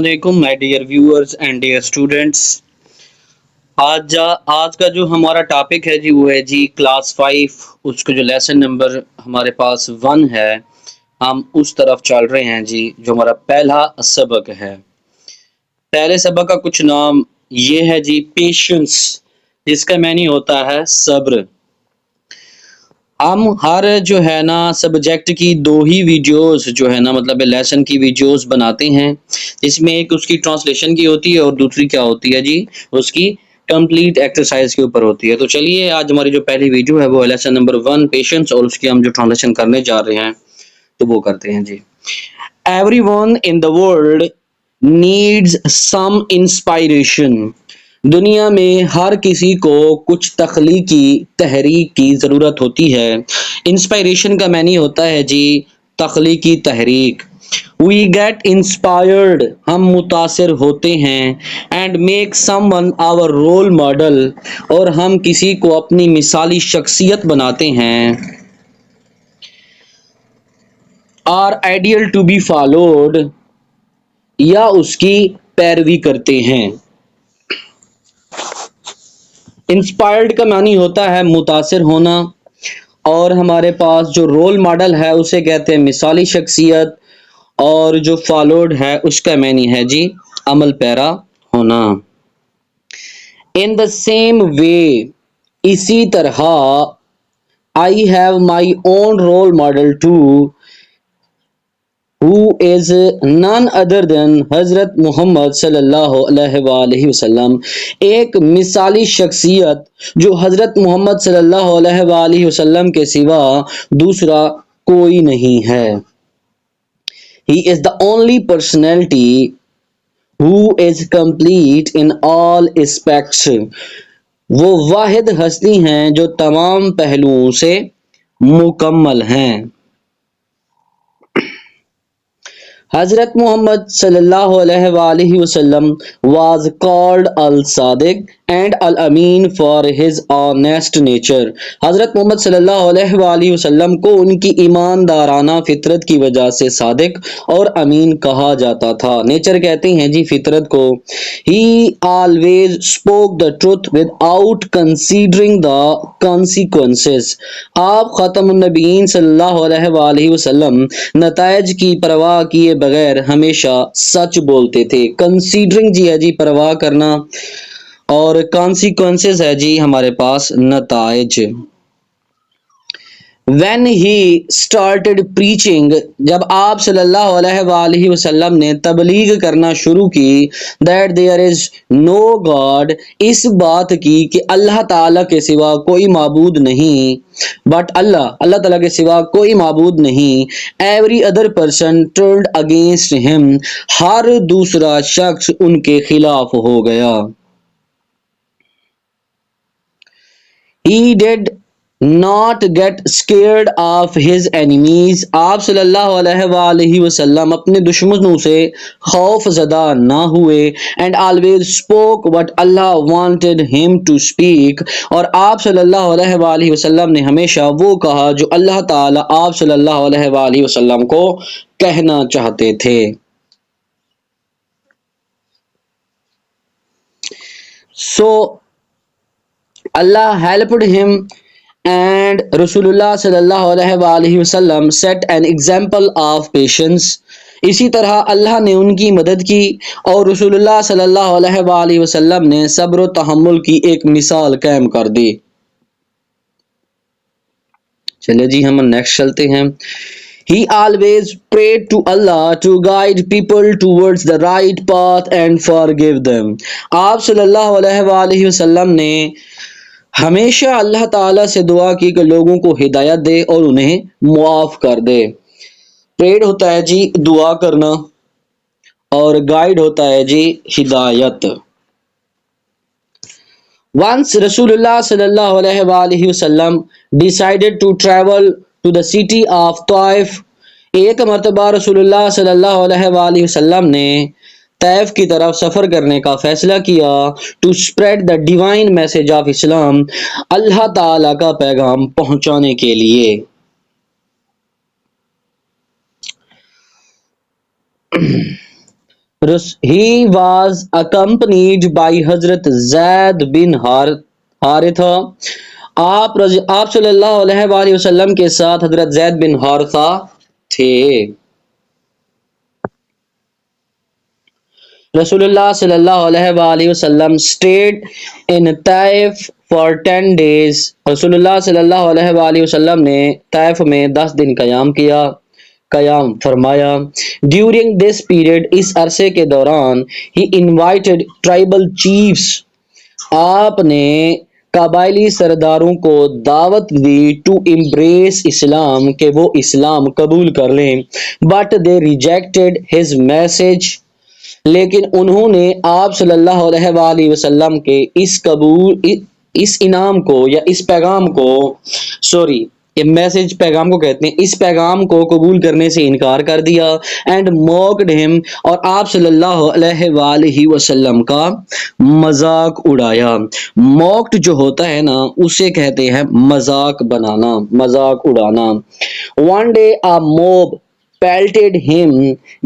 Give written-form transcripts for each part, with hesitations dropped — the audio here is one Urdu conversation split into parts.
علیکم my dear viewers and dear students. آج کا جو ہمارا ٹاپک ہے جی وہ ہے جی کلاس 5. اس کا جو لیسن نمبر ہمارے پاس 1 ہے، ہم اس طرف چل رہے ہیں جی. جو ہمارا پہلا سبق ہے، پہلے سبق کا کچھ نام یہ ہے جی پیشنس، جس کا معنی ہوتا ہے صبر. ہم ہر جو ہے نا سبجیکٹ کی 2 ہی ویڈیوز جو ہے نا مطلب لیسن کی ویڈیوز بناتے ہیں، جس میں ایک اس کی ٹرانسلیشن کی ہوتی ہے اور دوسری کیا ہوتی ہے جی اس کی کمپلیٹ ایکسرسائز کے اوپر ہوتی ہے. تو چلیے آج ہماری جو پہلی ویڈیو ہے وہ لیسن نمبر 1 پیشنس، اور اس کی ہم جو ٹرانسلیشن کرنے جا رہے ہیں تو وہ کرتے ہیں جی. Everyone in the world needs some inspiration. دنیا میں ہر کسی کو کچھ تخلیقی تحریک کی ضرورت ہوتی ہے. انسپائریشن کا معنی ہوتا ہے جی تخلیقی تحریک. We get inspired، ہم متاثر ہوتے ہیں. And make someone our role model، اور ہم کسی کو اپنی مثالی شخصیت بناتے ہیں. Are ideal to be followed، یا اس کی پیروی کرتے ہیں. انسپائرڈ کا معنی ہوتا ہے متاثر ہونا، اور ہمارے پاس جو رول ماڈل ہے اسے کہتے ہیں مثالی شخصیت، اور جو فالوڈ ہے اس کا معنی ہے جی عمل پیرا ہونا. ان دا سیم وے، اسی طرح I have my own role model too, who is none other than حضرت محمد صلی اللہ علیہ وآلہ وسلم. ایک مثالی شخصیت جو حضرت محمد صلی اللہ علیہ وآلہ وسلم کے سوا دوسرا کوئی نہیں ہے. He is the only personality who is complete in all aspects. وہ واحد ہستی ہیں جو تمام پہلوؤں سے مکمل ہیں. حضرت محمد صلی اللہ علیہ وآلہ وسلم was called al-Sadiq and al-Amin for his honest nature. حضرت محمد صلی اللہ علیہ وآلہ وسلم کو ان کی ایماندارانہ فطرت کی وجہ سے صادق اور امین کہا جاتا تھا. نیچر کہتے ہیں جی فطرت کو. He always spoke the truth without considering the consequences. آپ ختم النبیین صلی اللہ علیہ وآلہ وسلم نتائج کی پرواہ کیے بغیر ہمیشہ سچ بولتے تھے. کنسیڈرنگ جی ہے جی پرواہ کرنا، اور کانسیکوینسز ہے جی ہمارے پاس نتائج. When he started preaching، جب آپ صلی اللہ علیہ وآلہ وسلم نے تبلیغ کرنا شروع کی، that there is no God، اس بات کی کہ اللہ تعالیٰ کے سوا کوئی معبود نہیں، but اللہ تعالیٰ کے سوا کوئی معبود نہیں. every other person turned against him، ہر دوسرا شخص ان کے خلاف ہو گیا. he did not get scared of his enemies، آپ صلی اللہ علیہ وآلہ وسلم اپنے دشمنوں سے خوف زدہ نہ ہوئے. and always spoke what Allah wanted him to speak، اور آپ صلی اللہ علیہ وآلہ وسلم نے ہمیشہ وہ کہا جو اللہ تعالیٰ آپ صلی اللہ علیہ وآلہ وسلم کو کہنا چاہتے تھے. so Allah helped him and رسول اللہ صلی اللہ علیہ وآلہ وسلم set an example of patience. اسی طرح اللہ نے ان کی مدد کی اور رسول اللہ صلی اللہ علیہ وآلہ وسلم نے صبر و تحمل کی ایک مثال قائم کر دی. چلے جی ہم نیکسٹ چلتے ہیں. He always prayed to Allah to guide people towards the right path and forgive them. آپ صلی اللہ علیہ وآلہ وسلم نے ہمیشہ اللہ تعالیٰ سے دعا کی کہ لوگوں کو ہدایت دے اور انہیں معاف کر دے. پریڈ ہوتا ہے جی دعا کرنا، اور گائیڈ ہوتا ہے جی ہدایت. Once رسول اللہ صلی اللہ علیہ وآلہ وسلم decided to travel to the city of Taif، ایک مرتبہ رسول اللہ صلی اللہ علیہ وآلہ وسلم نے طیف کی طرف سفر کرنے کا فیصلہ کیا. To spread the divine message of Islam, اللہ تعالی کا پیغام پہنچانے کے لیے. He was accompanied by Hazrat Zaid bin Haritha. آپ صلی اللہ علیہ وآلہ وسلم کے ساتھ حضرت زید بن حارثہ تھے. رسول اللہ صلی اللہ علیہ وآلہ وسلم stayed in Taif for 10 days. رسول اللہ صلی اللہ علیہ وآلہ وسلم نے طائف میں 10 دن قیام فرمایا. ڈیورنگ دس پیریڈ، اس عرصے کے دوران، ہی انوائٹڈ ٹرائبل چیفس، آپ نے قبائلی سرداروں کو دعوت دی ٹو امبریس اسلام، کہ وہ اسلام قبول کر لیں. But they rejected his message, لیکن انہوں نے آپ صلی اللہ علیہ وآلہ وسلم کے اس انعام کو یا اس پیغام کو میسج پیغام کو کہتے ہیں، اس پیغام کو قبول کرنے سے انکار کر دیا. اینڈ موکڈ ہم، اور آپ صلی اللہ علیہ وآلہ وسلم کا مذاق اڑایا. موکڈ جو ہوتا ہے نا، اسے کہتے ہیں مذاق بنانا، مذاق اڑانا. One day a mob pelted him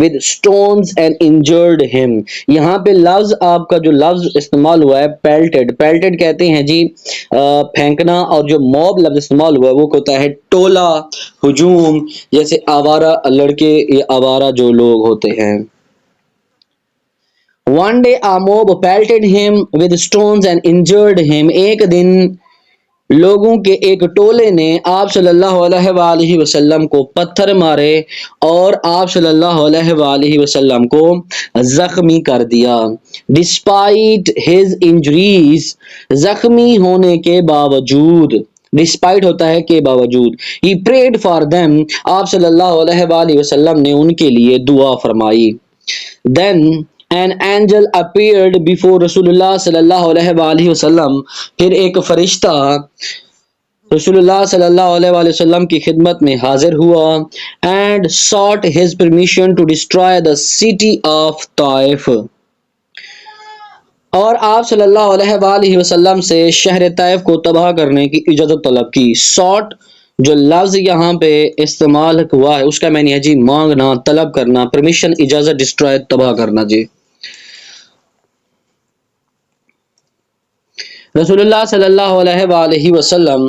with stones and injured him. یہاں پہ لفظ، آپ کا جو لفظ استعمال ہوا ہے pelted کہتے ہیں جی پھینکنا، اور جو موب لفظ استعمال ہوا ہے وہ ہوتا ہے ٹولہ، ہجوم، جیسے آوارہ لڑکے یا آوارہ جو لوگ ہوتے ہیں. One day a mob pelted him with stones and injured him. ایک دن لوگوں کے ایک ٹولے نے آپ صلی اللہ علیہ وآلہ وسلم کو پتھر مارے اور آپ صلی اللہ علیہ وآلہ وسلم کو زخمی کر دیا. ڈسپائٹ ہز انجریز، زخمی ہونے کے باوجود، ڈسپائٹ ہوتا ہے کہ باوجود. ہی پریڈ فار them، آپ صلی اللہ علیہ وآلہ وسلم نے ان کے لیے دعا فرمائی. Then an angel appeared before رسول اللہ صلی اللہ علیہ وآلہ وسلم، پھر ایک فرشتہ رسول اللہ صلی اللہ علیہ وآلہ وسلم کی خدمت میں حاضر ہوا. and sought his permission to destroy the city of Taif، اور آپ صلی اللہ علیہ وآلہ وسلم سے شہر طائف کو تباہ کرنے کی اجازت طلب کی. sought جو لفظ یہاں پہ استعمال ہوا ہے اس کا معنی ہے جی مانگنا، طلب کرنا، پرمیشن، اجازت، ڈسٹرائے، تباہ کرنا. جی رسول اللہ صلی اللہ علیہ وآلہ وسلم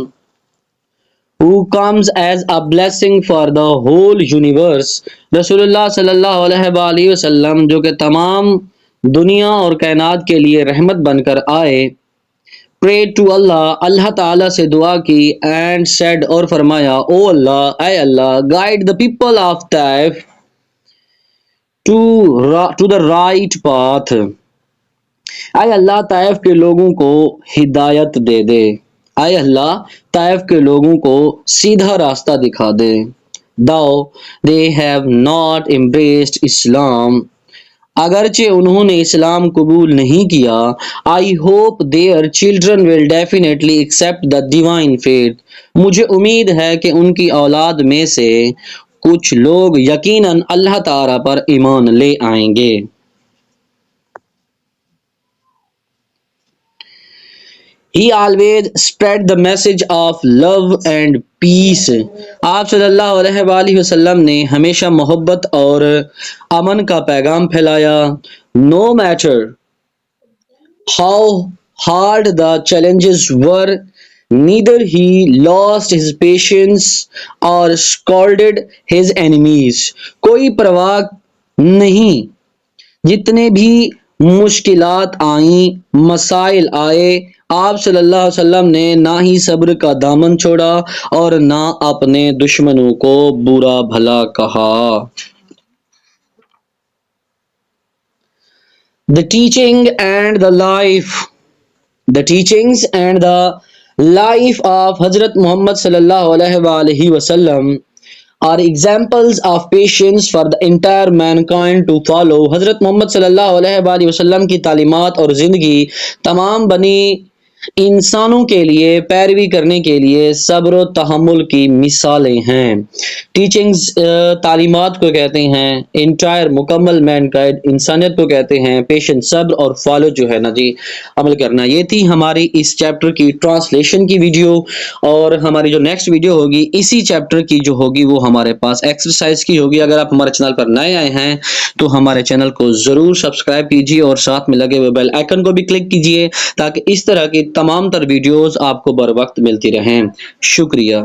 who comes as a blessing for the whole universe، رسول اللہ صلی اللہ علیہ وآلہ وسلم جو کہ تمام دنیا اور کائنات کے لیے رحمت بن کر آئے. prayed to Allah، اللہ تعالیٰ سے دعا کی. and said، اور فرمایا، او اللہ، اے اللہ، guide the people of Taif to the right path، اے اللہ طائف کے لوگوں کو ہدایت دے دے، اے اللہ طائف کے لوگوں کو سیدھا راستہ دکھا دے. though they have not embraced Islam، اگرچہ انہوں نے اسلام قبول نہیں کیا. I hope their children will definitely accept the divine faith، مجھے امید ہے کہ ان کی اولاد میں سے کچھ لوگ یقیناً اللہ تعالیٰ پر ایمان لے آئیں گے. He always spread the message of love and peace، آپ صلی اللہ علیہ وآلہ وسلم نے ہمیشہ محبت اور امن کا پیغام پھیلایا. no matter how hard the challenges were، neither he lost his patience or scolded his enemies، کوئی پرواہ نہیں، جتنے بھی مشکلات آئیں، مسائل آئے، آپ صلی اللہ علیہ وسلم نے نہ ہی صبر کا دامن چھوڑا اور نہ اپنے دشمنوں کو برا بھلا کہا. The teachings and the life of حضرت محمد صلی اللہ علیہ وآلہ وسلم are examples of patience for the entire mankind to follow. حضرت محمد صلی اللہ علیہ وآلہ وسلم کی تعلیمات اور زندگی تمام بنی انسانوں کے لیے پیروی کرنے کے لیے صبر و تحمل کی مثالیں ہیں۔ ٹیچنگز تعلیمات کو کہتے ہیں، انٹائر مکمل مین کائنڈ انسانیت کو کہتے ہیں، پیشنس صبر اور فالو جو ہے نا جی عمل کرنا۔ یہ تھی ہماری اس چیپٹر کی ٹرانسلیشن کی ویڈیو، اور ہماری جو نیکسٹ ویڈیو ہوگی اسی چیپٹر کی جو ہوگی وہ ہمارے پاس ایکسرسائز کی ہوگی۔ اگر آپ ہمارے چینل پر نئے آئے ہیں تو ہمارے چینل کو ضرور سبسکرائب کیجیے اور ساتھ میں لگے ہوئے بیل آئیکن کو بھی کلک کیجیے تاکہ اس طرح کی تمام تر ویڈیوز آپ کو بر وقت ملتی رہیں۔ شکریہ۔